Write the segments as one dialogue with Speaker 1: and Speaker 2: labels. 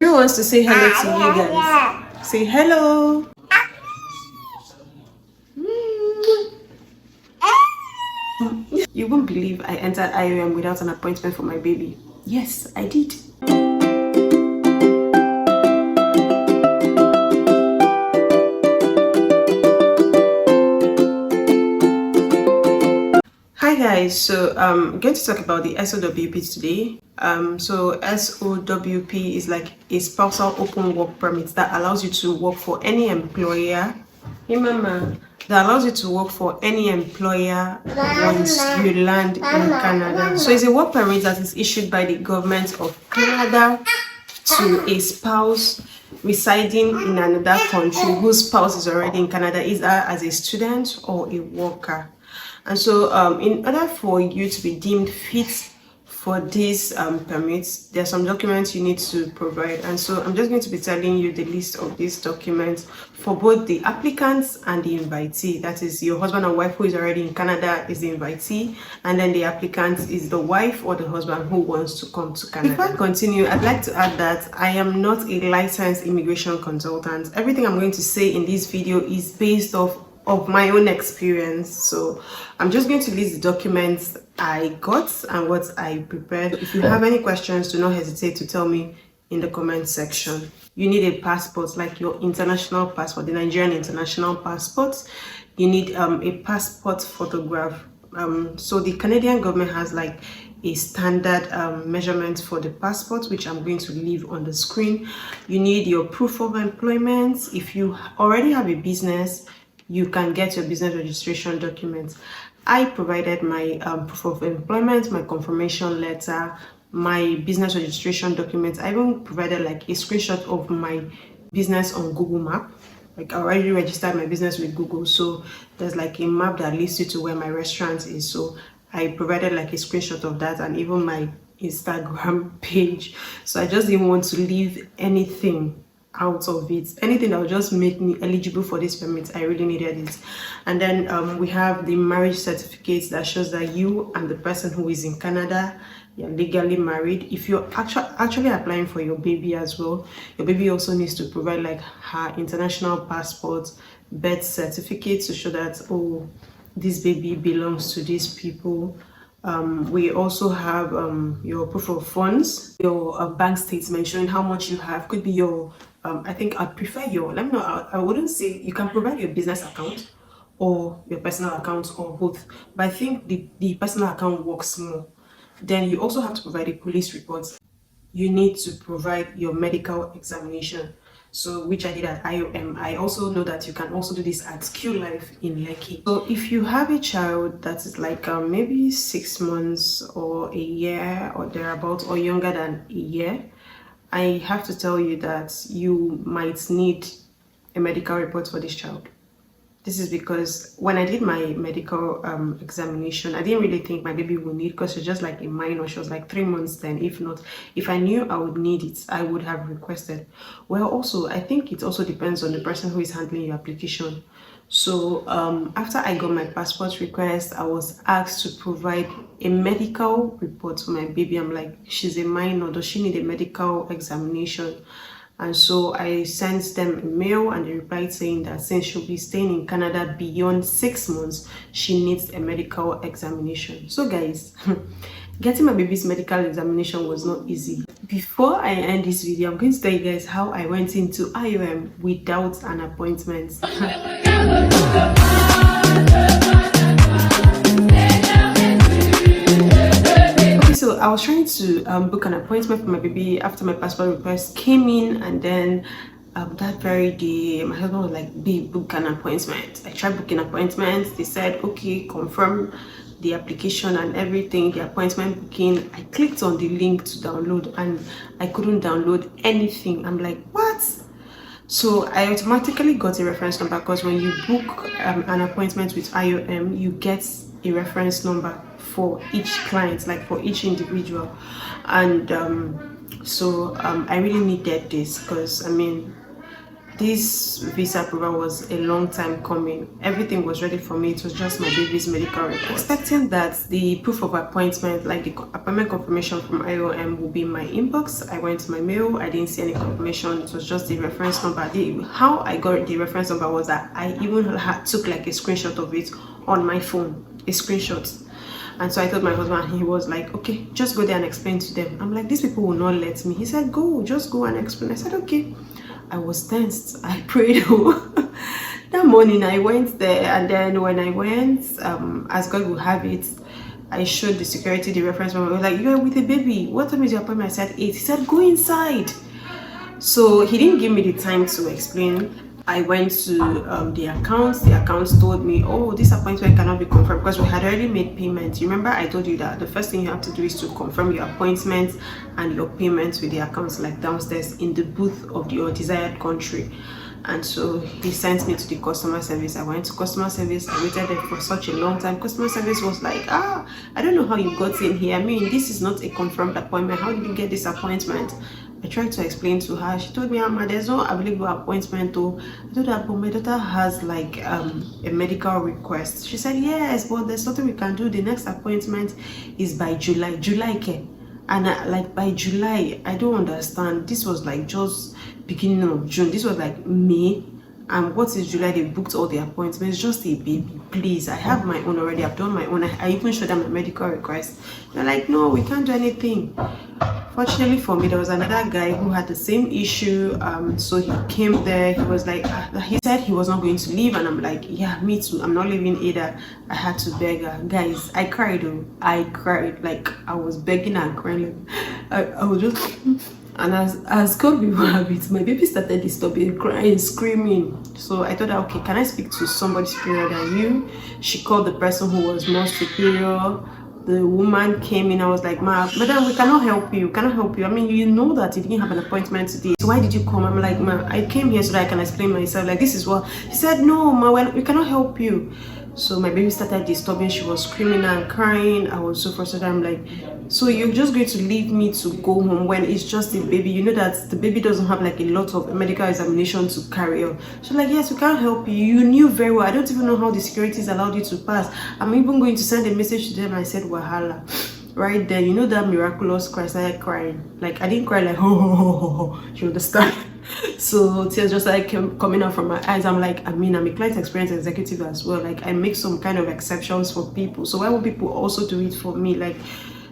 Speaker 1: Who wants to say hello to you guys? Say hello. You won't believe I entered IOM without an appointment for my baby. Yes, I did. Hi guys, so I'm going to talk about the SOWP today. So SOWP is like a spousal open work permit that allows you to work for any employer. Hey mama, that allows you to work for any employer once you land in Canada. So it's a work permit that is issued by the government of Canada to a spouse residing in another country whose spouse is already in Canada, either as a student or a worker. And so in order for you to be deemed fit for these permits, there are some documents you need to provide. And so I'm just going to be telling you the list of these documents for both the applicants and the invitee. That is, your husband and wife who is already in Canada is the invitee, and then the applicant is the wife or the husband who wants to come to Canada. Before I continue, I'd like to add that I am not a licensed immigration consultant. Everything I'm going to say in this video is based off of my own experience, so I'm just going to list the documents I got and what I prepared. If you have any questions, do not hesitate to tell me in the comment section. You need a passport, like your international passport, the Nigerian international passport. You need a passport photograph. So the Canadian government has like a standard measurement for the passport, which I'm going to leave on the screen. You need your proof of employment. If you already have a business, you can get your business registration documents. I provided my proof of employment, my confirmation letter, my business registration documents. I even provided like a screenshot of my business on Google Map. Like, I already registered my business with Google, so there's like a map that leads you to where my restaurant is. So I provided like a screenshot of that and even my Instagram page. So I just didn't want to leave anything out of it. Anything that would just make me eligible for this permit, I really needed it. And then we have the marriage certificate that shows that you and the person who is in Canada, you're legally married. If you're actually applying for your baby as well, your baby also needs to provide like her international passport, birth certificate to show that, oh, this baby belongs to these people. We also have your proof of funds, your bank statement showing how much you have. Could be your I think I'd prefer your, let me know, I wouldn't say, you can provide your business account or your personal account or both, but I think the personal account works more. Then you also have to provide a police report. You need to provide your medical examination, so which I did at IOM. I also know that you can also do this at Q Life in Lekki. So if you have a child that is like maybe 6 months or a year or thereabout, or younger than a year, I have to tell you that you might need a medical report for this child. This is because when I did my medical examination, I didn't really think my baby would need, because she's just like a minor. She was like 3 months then. If not, if I knew I would need it, I would have requested. Well, also, I think it also depends on the person who is handling your application. So after I got my passport request, I was asked to provide a medical report for my baby. I'm like, she's a minor, does she need a medical examination? And so I sent them a mail and they replied saying that since she'll be staying in Canada beyond 6 months, she needs a medical examination. So guys, getting my baby's medical examination was not easy. Before I end this video, I'm going to tell you guys how I went into IOM without an appointment. So I was trying to book an appointment for my baby after my passport request came in, and then that very day my husband was like, babe, book an appointment. I tried booking appointments. They said, okay, confirm the application and everything, the appointment booking. I clicked on the link to download and I couldn't download anything. I'm like, what? So I automatically got a reference number, because when you book an appointment with IOM, you get a reference number for each client, like for each individual. And so I really needed this, because I mean, this visa approval was a long time coming. Everything was ready for me. It was just my baby's medical report. Expecting that the proof of appointment, like the appointment confirmation from IOM, will be in my inbox. I went to my mail. I didn't see any confirmation. It was just the reference number. How I got the reference number was that I even took like a screenshot of it on my phone, a screenshot. And so I told my husband, he was like, okay, just go there and explain to them. I'm like, these people will not let me. He said, go, just go and explain. I said, okay. I was tensed. I prayed. That morning I went there, and then when I went, as God will have it, I showed the security the reference number. I was like, you're with a baby. What time is your appointment? I said 8. He said, go inside. So he didn't give me the time to explain. I went to the accounts. The accounts told me, oh, this appointment cannot be confirmed because we had already made payment. You remember I told you that the first thing you have to do is to confirm your appointment and your payments with the accounts, like downstairs in the booth of your desired country. And so he sent me to the customer service. I went to customer service. I waited there for such a long time. Customer service was like, I don't know how you got in here. I mean, this is not a confirmed appointment. How did you get this appointment? I tried to explain to her. She told me, there's no available appointment. I told her, but my daughter has like a medical request. She said, yes, but there's nothing we can do. The next appointment is by July. And like by July, I don't understand. This was like just beginning of June. This was like May. And what is July? They booked all the appointments. Just a baby, please. I have my own already. I've done my own. I even showed them my medical request. They're like, no, we can't do anything. Fortunately for me, there was another guy who had the same issue. So he came there. He was like, he said he was not going to leave, and I'm like, yeah, me too. I'm not leaving either. I had to beg her. Guys, I cried. I cried. Like I was begging and crying. I was just. And as God will have it, my baby started disturbing, crying, screaming. So I told her, okay, can I speak to somebody superior than you? She called the person who was more superior. The woman came in. I was like, madam, we cannot help you. Cannot help you. I mean, you know that you didn't have an appointment today. So why did you come? I'm like, I came here so that I can explain myself. Like, this is what. She said, no, we cannot help you. So my baby started disturbing. She was screaming and crying. I was so frustrated. I'm like, so you're just going to leave me to go home when it's just a baby? You know that the baby doesn't have like a lot of medical examination to carry on. She's like, yes, we can't help you. You knew very well. I don't even know how the securities allowed you to pass. I'm even going to send a message to them. I said, wahala. Right then, you know that miraculous cry. I started crying. Like, I didn't cry like, ho. You understand? So tears just like coming out from my eyes. I'm like, I'm a client experience executive as well. Like, I make some kind of exceptions for people. So why would people also do it for me? Like,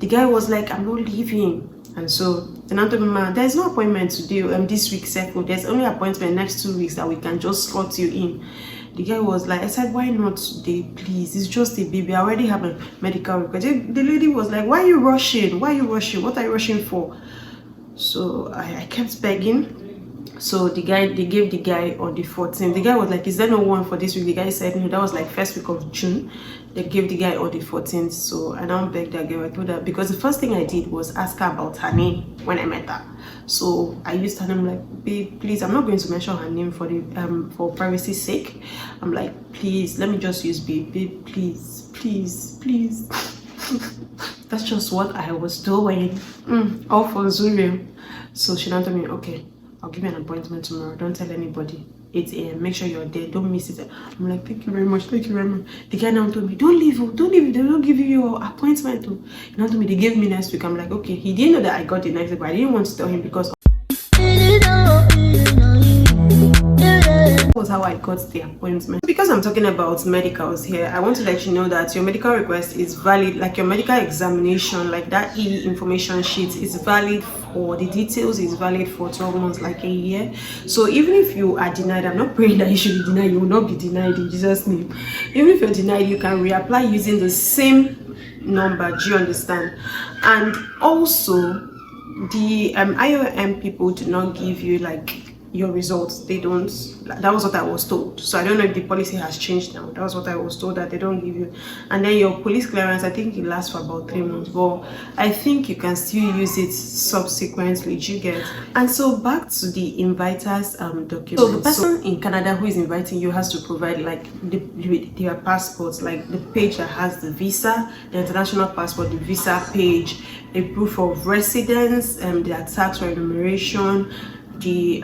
Speaker 1: the guy was like, I'm not leaving. And so then I told him, there's no appointment today. This week, there's only appointment next 2 weeks that we can just slot you in. The guy was like, I said, why not today, please? It's just a baby. I already have a medical record. The lady was like, why are you rushing? Why are you rushing? What are you rushing for? So I kept begging. So they gave the guy on the 14th. The guy was like, is there no one for this week? The guy said, no, that was like first week of June. They gave the guy on the 14th. So I now begged that girl. I told her, because the first thing I did was ask her about her name when I met her. So I used her name, like, babe, please, I'm not going to mention her name for the for privacy's sake. I'm like, please, let me just use babe, please. That's just what I was doing. All for Zuru. So she told me, okay, I'll give you an appointment tomorrow. Don't tell anybody. 8 a.m. Make sure you're there. Don't miss it. I'm like, thank you very much. Thank you very much. The guy now told me, don't leave. They don't give you your appointment. He now told me they gave me next week. I'm like, okay. He didn't know that I got the next week, but I didn't want to tell him because was how I got the appointment. Because I'm talking about medicals here, I want to let you know that your medical request is valid, like your medical examination, like that information sheet is valid for the details, is valid for 12 months, like a year. So even if you are denied, I'm not praying that you should be denied, you will not be denied in Jesus' name. Even if you're denied, you can reapply using the same number. Do you understand? And also the IOM people do not give you like your results. They don't. That was what I was told. So I don't know if the policy has changed now. That was what I was told, that they don't give you. And then your police clearance, I think it lasts for about 3 months, but I think you can still use it subsequently. Do you get? And so back to the inviter's document. So the person in Canada who is inviting you has to provide like their passports, like the page that has the visa, the international passport, the visa page, a proof of residence, their tax remuneration, the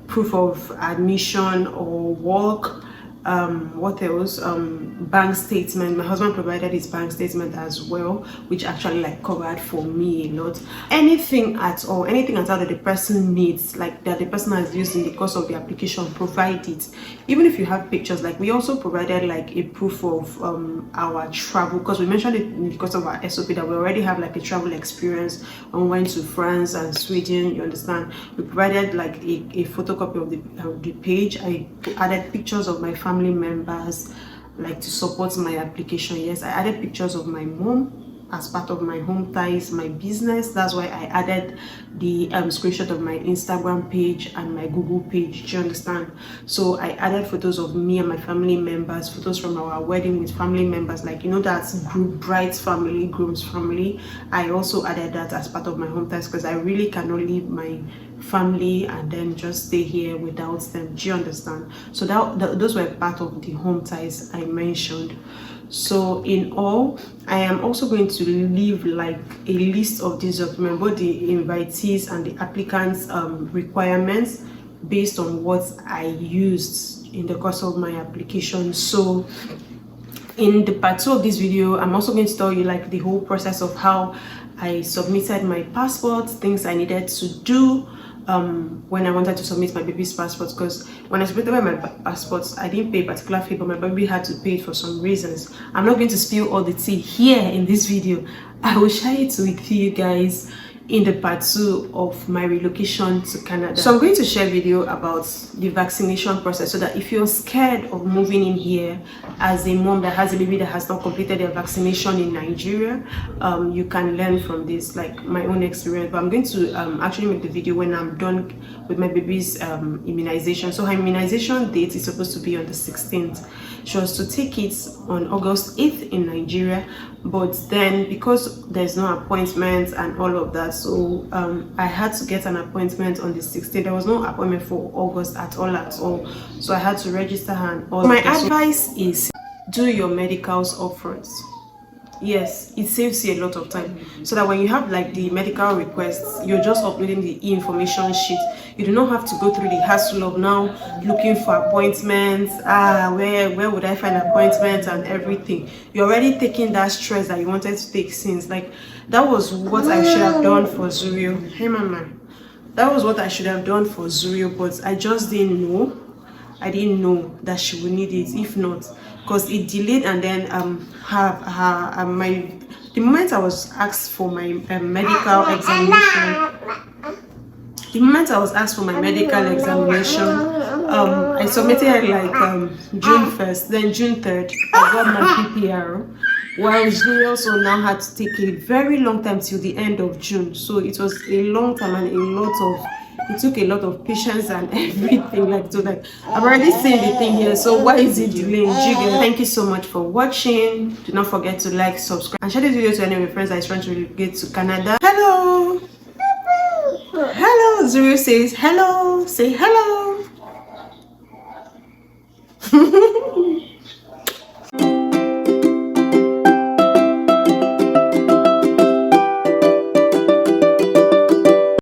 Speaker 1: proof of admission or work. What else? Bank statement. My husband provided his bank statement as well, which actually like covered for me a lot. Anything at all that the person needs, like that the person has used in the course of the application, provide it. Even if you have pictures, like we also provided like a proof of our travel, because we mentioned it in the course of our SOP that we already have like a travel experience when we went to France and Sweden, you understand. We provided like a photocopy of the page. I added pictures of my family members, like to support my application. Yes, I added pictures of my mom as part of my home ties, my business. That's why I added the screenshot of my Instagram page and my Google page. Do you understand? So I added photos of me and my family members, photos from our wedding with family members, like, you know, that's group, bride's family, groom's family. I also added that as part of my home ties because I really cannot leave my family and then just stay here without them. Do you understand? So those were part of the home ties I mentioned. So in all, I am also going to leave like a list of these documents, both the invitees and the applicants requirements, based on what I used in the course of my application. So in the part 2 of this video, I'm also going to tell you like the whole process of how I submitted my passport, things I needed to do when I wanted to submit my baby's passport, because when I submitted my passports, I didn't pay a particular fee, but my baby had to pay it for some reasons. I'm not going to spill all the tea here in this video. I will share it with you guys in the part 2 of my relocation to Canada. So I'm going to share a video about the vaccination process, so that if you're scared of moving in here as a mom that has a baby that has not completed their vaccination in Nigeria, you can learn from this, like my own experience. But I'm going to actually make the video when I'm done with my baby's immunization. So her immunization date is supposed to be on the 16th. She was to take it on August 8th in Nigeria, but then because there's no appointment and all of that, so I had to get an appointment on the 16th. There was no appointment for August at all, so I had to register her and all. My advice is do your medicals upfront. Yes, it saves you a lot of time, so that when you have like the medical requests, you're just uploading the information sheet. You do not have to go through the hassle of now looking for appointments. Where would I find appointments and everything? You're already taking that stress that you wanted to take since. Like, that was what I should have done for Zurio. Hey mama, that was what I should have done for Zurio, but I just didn't know. I didn't know that she would need it. If not, because it delayed, and then the moment I was asked for my medical examination, I submitted it like June 1st, then June 3rd I got my PPR, while Zurio also now had to take a very long time till the end of June. So it was a long time and it took a lot of patience and everything. Like, so like I've already seen the thing here, so why is it delaying? Thank you so much for watching. Do not forget to like, subscribe, and share this video to any of your friends that is trying to get to Canada. Hello, Zurio says hello, say hello.